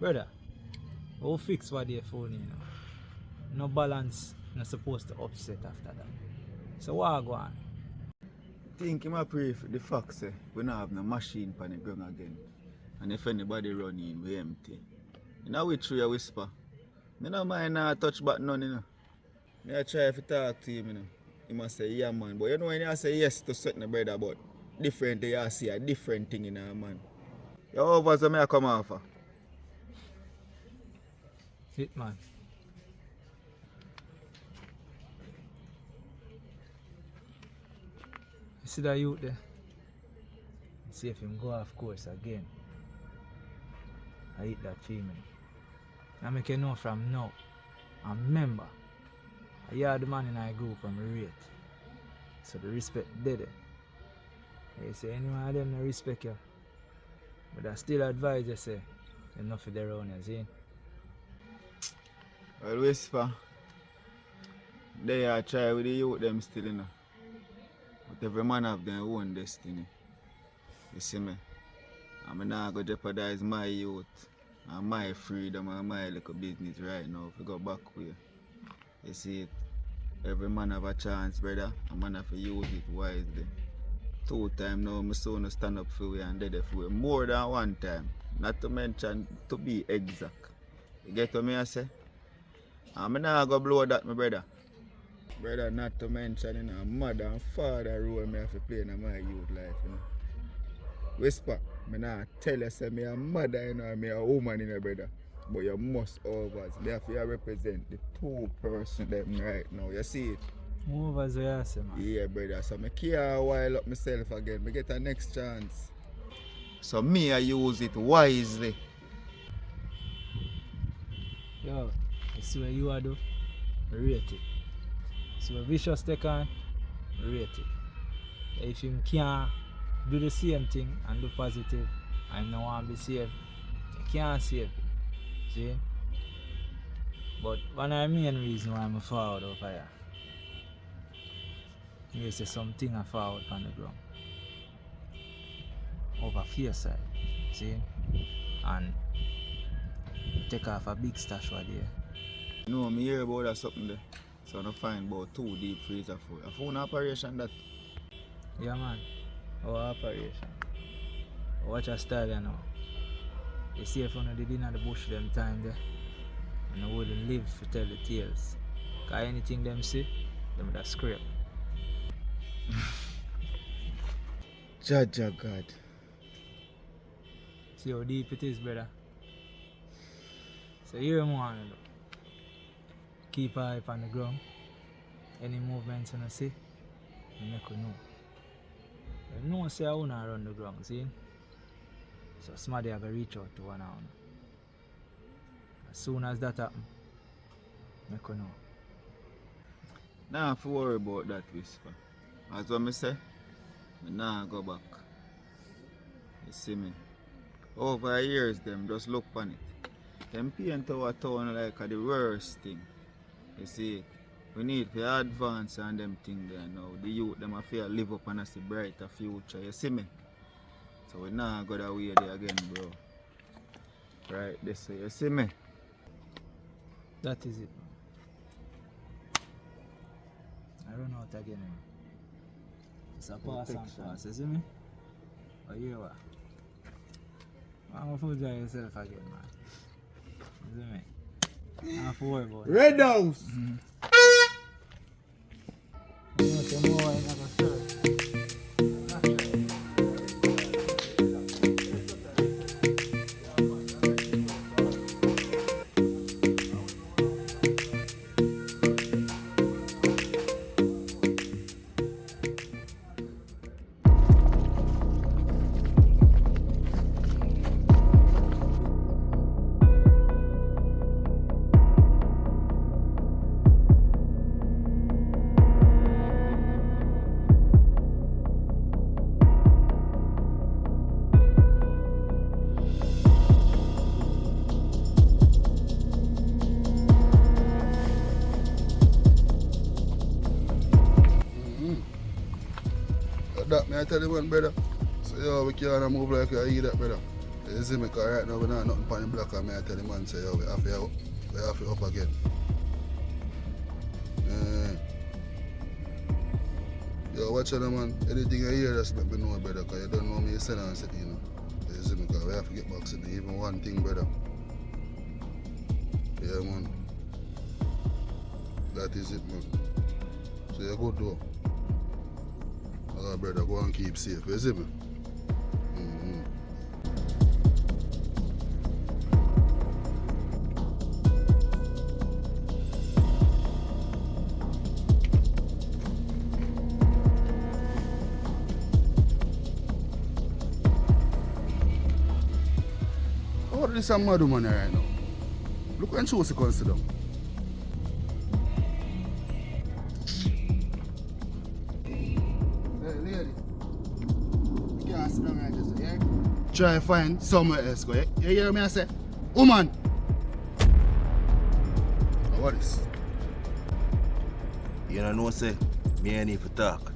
Brother, we'll fix what they're phone, you know. No balance, not supposed to upset after that. So what go on? Think him a pray for the fact say we don't have no machine on the ground again. And if anybody run in, we empty. You know which way I whisper? I don't mind not touch back none, you know. I try to talk to him, you know. He must say, yeah, man. But you know when you say yes to certain brother, but different you see a different thing in a man. You over so I come off. Hit man. You see that youth there? See if him go off course again. I hit that female. I make you know from now. And remember, I are the man in our group and we rate. So the respect dead. You say anyone of them no respect you. But I still advise you say, enough of their own, you see? Well, whisper. They are try with the youth them still, you know. But every man have their own destiny. You see me? I'm not going to jeopardize my youth and my freedom and my little business right now if we go back here. You see it? Every man have a chance, brother. A man have to use it wisely. 2 times now, my son stand up for you and dead for you. More than 1 time. Not to mention to be exact. You get what I say? I'm not going to blow that, my brother. Brother, not to mention, you know, mother and father role I have to play in my youth life, you know. Whisper, I not tell you say me a mother, you know, I'm a woman, you know, brother. But you must always, me have to represent the 2 person them right now, you see it? Overs what you say, man. Yeah, brother, so I can't while up myself again, I get a next chance. So me, I use it wisely. Yo, you see what you are do? Rate it. See what Vicious take on? Rate it. If him can't do the same thing and do positive and no want to be saved, you can't save it. See? But one of the main reasons why I'm forward over here, you say something I forward on the ground. Over fear side. See? And take off a big stash right there. You know, I hear about that something there. So I find about 2 deep freezer for you. I found an operation that. Yeah, man. Our operation. Watch our style you know. You see if you did in the bush them time there, and I wouldn't live to tell the tales. Cause anything them see, them would have scrape. Jaja God. See how deep it is, brother. So here I'm on it. Keep an eye on the ground. Any movements you see, you make you know. You know say I wanna run the ground, see? So somebody have to reach out to one of them. As soon as that happens, make you know. Nah, have to worry about that whisper. As what I say, I nah go back. You see me? Over years them just look on it. Them paint our town like the worst thing. You see it? We need to advance on them things there now. The youth them have to live up and a brighter future. You see me? So we nah go that way there again, bro. Right this way. You see me? That is it. I run out again. It's a pass and pass, you see me? But you what? I'm gonna fool yourself again, man. You see me? I'm gonna worry about it. Red House! You know, say more I never serve. That me I tell you one brother. So yeah, we can't move like you eat that brother. You see me, because right now we not nothing on the block and I tell the man say, yo, we have to up again. Yo, watch out, man. Anything you hear, just let me know, brother, because you don't know me, you send and say, you know. You see me, because we have to get back to the even one thing, brother. Yeah, man. That is it, man. So you go to. Alright, brother, go and keep safe, you see me? What is this mad woman right now? Look when Chelsea comes to them. Hey, lady. You can't sit down right just, yeah? Try and find somewhere else, go, yeah? You hear me I say? Woman! What is? You don't know, say, me ain't need to talk.